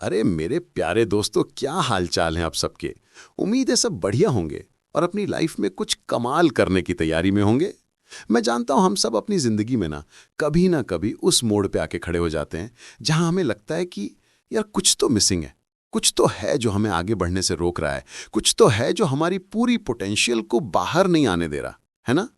अरे मेरे प्यारे दोस्तों, क्या हालचाल हैं आप सबके। उम्मीद है सब बढ़िया होंगे और अपनी लाइफ में कुछ कमाल करने की तैयारी में होंगे। मैं जानता हूं हम सब अपनी जिंदगी में ना कभी उस मोड़ पे आके खड़े हो जाते हैं जहां हमें लगता है कि यार कुछ तो मिसिंग है, कुछ तो है जो हमें आगे बढ़ने से रोक रहा है, कुछ तो है जो हमारी पूरी पोटेंशियल को बाहर नहीं आने दे रहा है ना।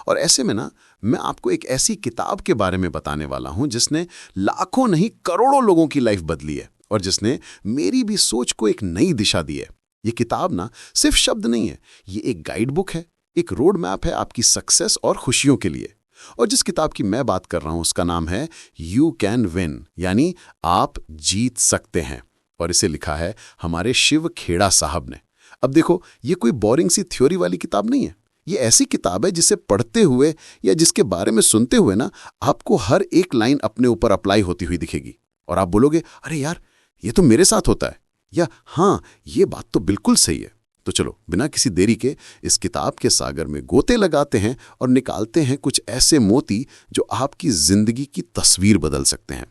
और ऐसे में मैं आपको एक ऐसी किताब के बारे में बताने वाला हूं जिसने लाखों नहीं करोड़ों लोगों की लाइफ बदली है और जिसने मेरी भी सोच को एक नई दिशा दी है। ये किताब सिर्फ शब्द नहीं है, ये एक गाइड बुक है, एक रोड मैप है आपकी सक्सेस और खुशियों के लिए। और जिस किताब की मैं बात कर रहा हूं उसका नाम है यू कैन विन, यानी आप जीत सकते हैं। और इसे लिखा है हमारे शिव खेड़ा साहब ने। अब देखो, ये कोई बोरिंग सी थ्योरी वाली किताब नहीं है। ये ऐसी किताब है जिसे पढ़ते हुए या जिसके बारे में सुनते हुए आपको हर एक लाइन अपने ऊपर अप्लाई होती हुई दिखेगी और आप बोलोगे, अरे यार ये तो मेरे साथ होता है, या हाँ ये बात तो बिल्कुल सही है। तो चलो बिना किसी देरी के इस किताब के सागर में गोते लगाते हैं और निकालते हैं कुछ ऐसे मोती जो आपकी जिंदगी की तस्वीर बदल सकते हैं।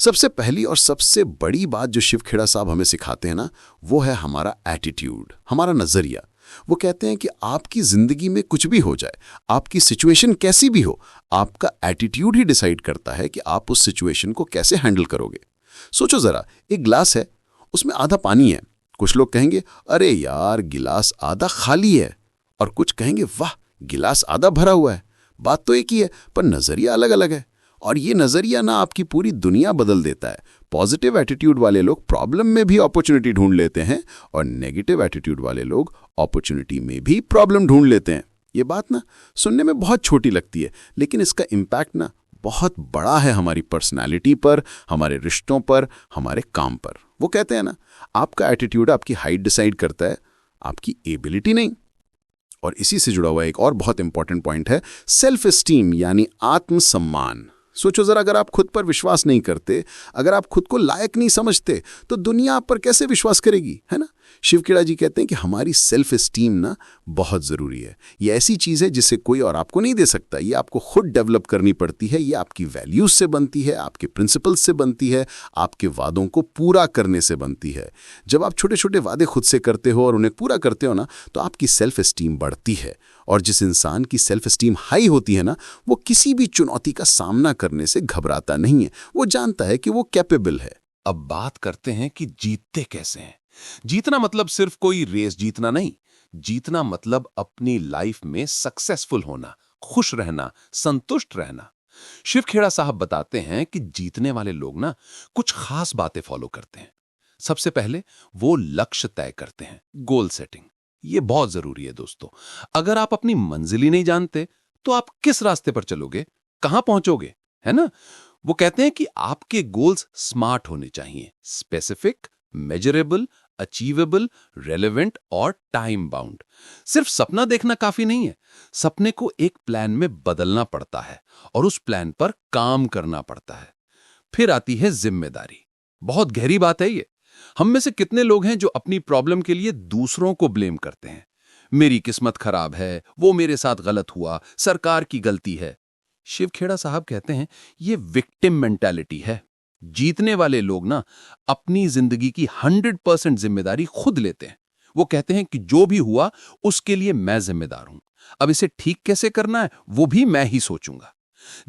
सबसे पहली और सबसे बड़ी बात जो शिव खेड़ा साहब हमें सिखाते हैं वो है हमारा एटीट्यूड, हमारा नजरिया। वो कहते हैं कि आपकी जिंदगी में कुछ भी हो जाए, आपकी सिचुएशन कैसी भी हो, आपका एटीट्यूड ही डिसाइड करता है कि आप उस सिचुएशन को कैसे हैंडल करोगे। सोचो जरा, एक गिलास है, उसमें आधा पानी है। कुछ लोग कहेंगे अरे यार गिलास आधा खाली है, और कुछ कहेंगे वाह गिलास आधा भरा हुआ है। बात तो एक ही है पर नजरिया अलग अलग है। और ये नजरिया आपकी पूरी दुनिया बदल देता है। पॉजिटिव एटीट्यूड वाले लोग प्रॉब्लम में भी अपॉर्चुनिटी ढूंढ लेते हैं और नेगेटिव एटीट्यूड वाले लोग अपॉर्चुनिटी में भी प्रॉब्लम ढूंढ लेते हैं। ये बात सुनने में बहुत छोटी लगती है, लेकिन इसका इम्पैक्ट बहुत बड़ा है हमारी पर्सनालिटी पर, हमारे रिश्तों पर, हमारे काम पर। वो कहते हैं आपका एटीट्यूड आपकी हाइट डिसाइड करता है, आपकी एबिलिटी नहीं। और इसी से जुड़ा हुआ एक और बहुत इंपॉर्टेंट पॉइंट है सेल्फ एस्टीम, यानी आत्मसम्मान। सोचो जरा, अगर आप खुद पर विश्वास नहीं करते, अगर आप खुद को लायक नहीं समझते, तो दुनिया आप पर कैसे विश्वास करेगी, है ना। शिव खेड़ा जी कहते हैं कि हमारी सेल्फ एस्टीम बहुत जरूरी है। ये ऐसी चीज है जिसे कोई और आपको नहीं दे सकता। ये आपको खुद डेवलप करनी पड़ती है। ये आपकी वैल्यूज से बनती है, आपके प्रिंसिपल्स से बनती है, आपके वादों को पूरा करने से बनती है। जब आप छोटे छोटे वादे खुद से करते हो और उन्हें पूरा करते हो तो आपकी सेल्फ एस्टीम बढ़ती है। और जिस इंसान की सेल्फ एस्टीम हाई होती है वो किसी भी चुनौती का सामना करने से घबराता नहीं है। वो जानता है कि वो कैपेबल है। अब बात करते हैं कि जीतते कैसे हैं। जीतना मतलब सिर्फ कोई रेस जीतना नहीं। जीतना मतलब अपनी लाइफ में सक्सेसफुल होना, खुश रहना, संतुष्ट रहना। शिव खेड़ा साहब बताते हैं कि जीतने वाले लोग कुछ खास बातें फॉलो करते हैं। सबसे पहले वो लक्ष्य तय करते हैं, गोल सेटिंग। ये बहुत जरूरी है दोस्तों। अगर आप अपनी मंजिल ही नहीं जानते तो आप किस रास्ते पर चलोगे, कहां पहुंचोगे, है ना। वो कहते हैं कि आपके गोल्स स्मार्ट होने चाहिए, स्पेसिफिक, मेजरेबल, अचीवेबल, रेलेवेंट और टाइम बाउंड। सिर्फ सपना देखना काफी नहीं है। सपने को एक प्लान में बदलना पड़ता है और उस प्लान पर काम करना पड़ता है। फिर आती है जिम्मेदारी। बहुत गहरी बात है ये। हम में से कितने लोग हैं जो अपनी प्रॉब्लम के लिए दूसरों को ब्लेम करते हैं। मेरी किस्मत खराब है, वो मेरे साथ गलत हुआ, सरकार की गलती है। शिव खेड़ा साहब कहते हैं ये विक्टिम मेंटालिटी है। जीतने वाले लोग अपनी जिंदगी की 100% जिम्मेदारी खुद लेते हैं। वो कहते हैं कि जो भी हुआ उसके लिए मैं जिम्मेदार हूं। अब इसे ठीक कैसे करना है वो भी मैं ही सोचूंगा।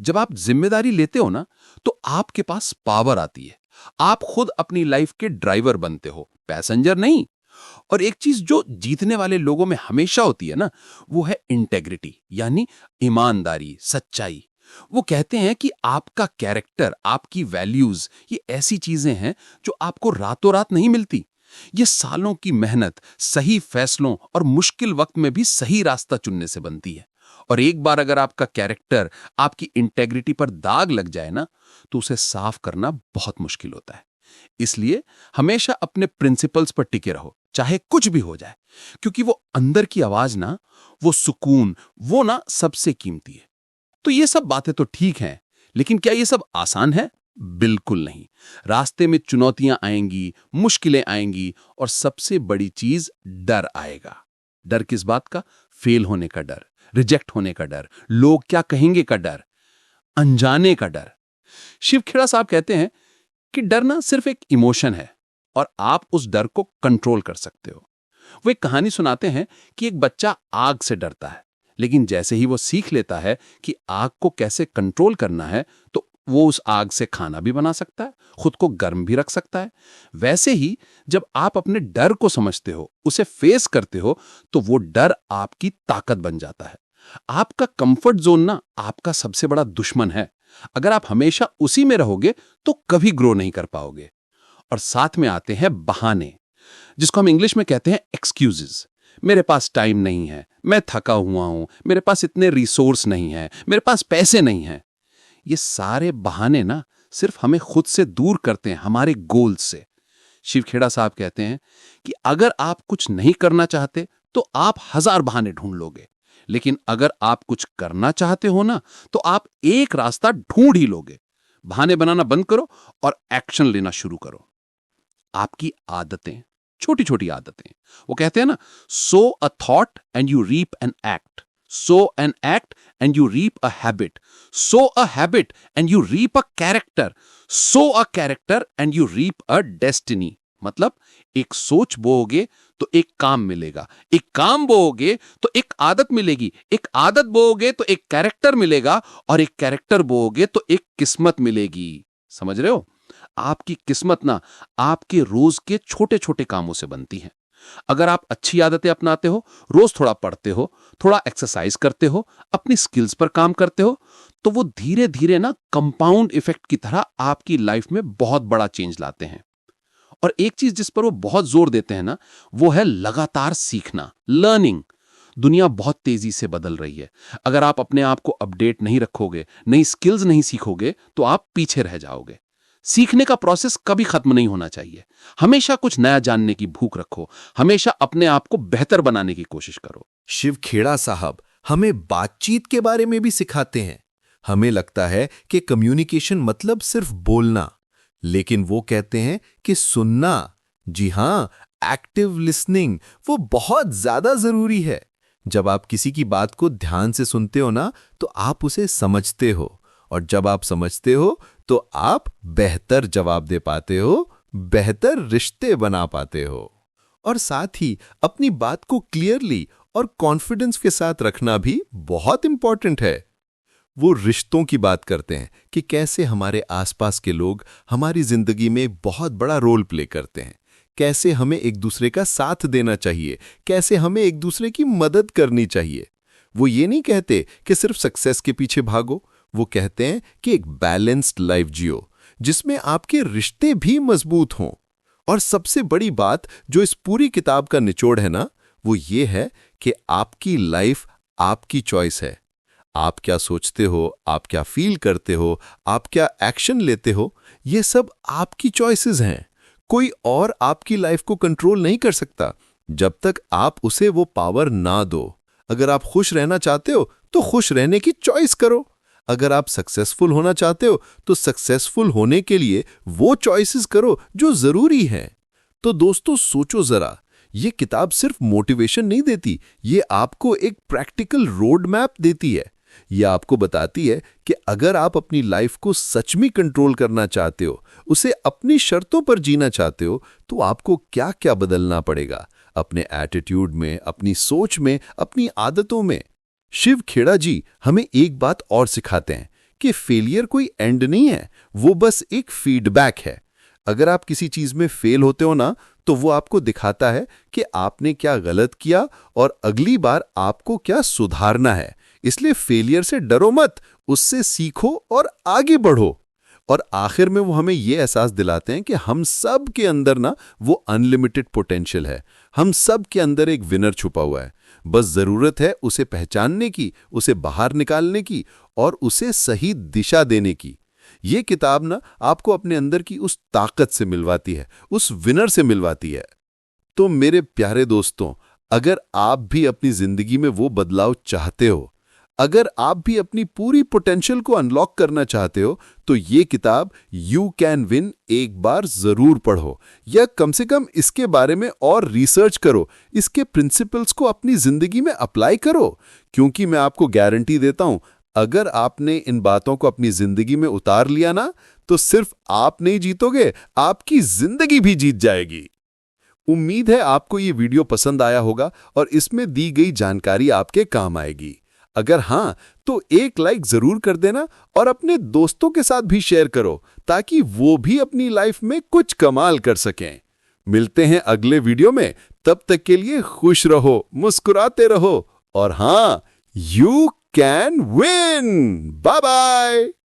जब आप जिम्मेदारी लेते हो तो आपके पास पावर आती है। आप खुद अपनी लाइफ के ड्राइवर बनते हो, पैसेंजर नहीं। और एक चीज जो जीतने वाले लोगों में हमेशा होती है वो है इंटेग्रिटी, यानी ईमानदारी, सच्चाई। वो कहते हैं कि आपका कैरेक्टर, आपकी वैल्यूज, ये ऐसी चीजें हैं जो आपको रातों रात नहीं मिलती। ये सालों की मेहनत, सही फैसलों और मुश्किल वक्त में भी सही रास्ता चुनने से बनती है। और एक बार अगर आपका कैरेक्टर, आपकी इंटेग्रिटी पर दाग लग जाए तो उसे साफ करना बहुत मुश्किल होता है। इसलिए हमेशा अपने प्रिंसिपल्स पर टिके रहो, चाहे कुछ भी हो जाए, क्योंकि वो अंदर की आवाज वो सुकून, वो सबसे कीमती है। तो ये सब बातें तो ठीक हैं, लेकिन क्या ये सब आसान है? बिल्कुल नहीं। रास्ते में चुनौतियां आएंगी, मुश्किलें आएंगी और सबसे बड़ी चीज डर आएगा। डर किस बात का? फेल होने का डर, रिजेक्ट होने का डर, लोग क्या कहेंगे का डर, अनजाने का डर। शिव खेड़ा साहब कहते हैं कि डर सिर्फ एक इमोशन है, और आप उस डर को कंट्रोल कर सकते हो। वो एक कहानी सुनाते हैं कि एक बच्चा आग से डरता है, लेकिन जैसे ही वो सीख लेता है कि आग को कैसे कंट्रोल करना है, तो वो उस आग से खाना भी बना सकता है, खुद को गर्म भी रख सकता है। वैसे ही जब आप अपने डर को समझते हो, उसे फेस करते हो, तो वो डर आपकी ताकत बन जाता है। आपका कंफर्ट जोन ना आपका सबसे बड़ा दुश्मन है। अगर आप हमेशा उसी में रहोगे तो कभी ग्रो नहीं कर पाओगे। और साथ में आते हैं बहाने, जिसको हम इंग्लिश में कहते हैं एक्सक्यूजेस। मेरे पास टाइम नहीं है, मैं थका हुआ हूं, मेरे पास इतने रिसोर्स नहीं है, मेरे पास पैसे नहीं है। ये सारे बहाने ना सिर्फ हमें खुद से दूर करते हैं, हमारे गोल्स से। शिव खेड़ा साहब कहते हैं कि अगर आप कुछ नहीं करना चाहते तो आप 1000 बहाने ढूंढ लोगे, लेकिन अगर आप कुछ करना चाहते हो ना, तो आप एक रास्ता ढूंढ ही लोगे। बहाने बनाना बंद करो और एक्शन लेना शुरू करो। आपकी आदतें, छोटी छोटी आदतें, वो कहते हैं ना, sow a thought and you reap an act, sow an act and you reap a habit, sow a habit and you reap a character, sow a character and you reap a destiny. मतलब एक सोच बोओगे तो एक काम मिलेगा, एक काम बोओगे तो एक आदत मिलेगी, एक आदत बोओगे तो एक कैरेक्टर मिलेगा, और एक कैरेक्टर बोओगे तो एक किस्मत मिलेगी। समझ रहे हो? आपकी किस्मत ना आपके रोज के छोटे छोटे कामों से बनती है। अगर आप अच्छी आदतें अपनाते हो, रोज थोड़ा पढ़ते हो, थोड़ा एक्सरसाइज करते हो, अपनी स्किल्स पर काम करते हो, तो वो धीरे धीरे ना कंपाउंड इफेक्ट की तरह आपकी लाइफ में बहुत बड़ा चेंज लाते हैं। और एक चीज जिस पर वो बहुत जोर देते हैं ना, वो है लगातार सीखना, लर्निंग। दुनिया बहुत तेजी से बदल रही है। अगर आप अपने आप को अपडेट नहीं रखोगे, नई स्किल्स नहीं सीखोगे, तो आप पीछे रह जाओगे। सीखने का प्रोसेस कभी खत्म नहीं होना चाहिए। हमेशा कुछ नया जानने की भूख रखो, हमेशा अपने आप को बेहतर बनाने की कोशिश करो। शिव खेड़ा साहब हमें बातचीत के बारे में भी सिखाते हैं। हमें लगता है कि कम्युनिकेशन मतलब सिर्फ बोलना, लेकिन वो कहते हैं कि सुनना, जी हां, एक्टिव लिसनिंग, वो बहुत ज्यादा जरूरी है। जब आप किसी की बात को ध्यान से सुनते हो ना, तो आप उसे समझते हो, और जब आप समझते हो तो आप बेहतर जवाब दे पाते हो, बेहतर रिश्ते बना पाते हो। और साथ ही अपनी बात को क्लियरली और कॉन्फिडेंस के साथ रखना भी बहुत इंपॉर्टेंट है। वो रिश्तों की बात करते हैं कि कैसे हमारे आसपास के लोग हमारी जिंदगी में बहुत बड़ा रोल प्ले करते हैं, कैसे हमें एक दूसरे का साथ देना चाहिए, कैसे हमें एक दूसरे की मदद करनी चाहिए। वो ये नहीं कहते कि सिर्फ सक्सेस के पीछे भागो, वो कहते हैं कि एक बैलेंस्ड लाइफ जियो, जिसमें आपके रिश्ते भी मजबूत हों। और सबसे बड़ी बात जो इस पूरी किताब का निचोड़ है ना, वो ये है कि आपकी लाइफ आपकी चॉइस है। आप क्या सोचते हो, आप क्या फील करते हो, आप क्या एक्शन लेते हो, ये सब आपकी चॉइसेस हैं। कोई और आपकी लाइफ को कंट्रोल नहीं कर सकता जब तक आप उसे वो पावर ना दो। अगर आप खुश रहना चाहते हो तो खुश रहने की चॉइस करो। अगर आप सक्सेसफुल होना चाहते हो तो सक्सेसफुल होने के लिए वो चॉइसेस करो जो जरूरी हैं। तो दोस्तों सोचो जरा, ये किताब सिर्फ मोटिवेशन नहीं देती, ये आपको एक प्रैक्टिकल रोड मैप देती है। ये आपको बताती है कि अगर आप अपनी लाइफ को सच में कंट्रोल करना चाहते हो, उसे अपनी शर्तों पर जीना चाहते हो, तो आपको क्या क्या बदलना पड़ेगा अपने एटीट्यूड में, अपनी सोच में, अपनी आदतों में। शिव खेड़ा जी हमें एक बात और सिखाते हैं कि फेलियर कोई एंड नहीं है, वो बस एक फीडबैक है। अगर आप किसी चीज में फेल होते हो ना, तो वो आपको दिखाता है कि आपने क्या गलत किया और अगली बार आपको क्या सुधारना है। इसलिए फेलियर से डरो मत, उससे सीखो और आगे बढ़ो। और आखिर में वो हमें ये एहसास दिलाते हैं कि हम सब के अंदर ना वो अनलिमिटेड पोटेंशियल है। हम सब के अंदर एक विनर छुपा हुआ है, बस जरूरत है उसे पहचानने की, उसे बाहर निकालने की और उसे सही दिशा देने की। ये किताब ना आपको अपने अंदर की उस ताकत से मिलवाती है, उस विनर से मिलवाती है। तो मेरे प्यारे दोस्तों, अगर आप भी अपनी जिंदगी में वो बदलाव चाहते हो, अगर आप भी अपनी पूरी पोटेंशियल को अनलॉक करना चाहते हो, तो ये किताब यू कैन विन एक बार जरूर पढ़ो, या कम से कम इसके बारे में और रिसर्च करो, इसके प्रिंसिपल्स को अपनी जिंदगी में अप्लाई करो। क्योंकि मैं आपको गारंटी देता हूं, अगर आपने इन बातों को अपनी जिंदगी में उतार लिया ना, तो सिर्फ आप नहीं जीतोगे, आपकी जिंदगी भी जीत जाएगी। उम्मीद है आपको ये वीडियो पसंद आया होगा और इसमें दी गई जानकारी आपके काम आएगी। अगर हाँ, तो एक लाइक जरूर कर देना और अपने दोस्तों के साथ भी शेयर करो, ताकि वो भी अपनी लाइफ में कुछ कमाल कर सकें। मिलते हैं अगले वीडियो में, तब तक के लिए खुश रहो, मुस्कुराते रहो और हाँ, you can win. Bye bye.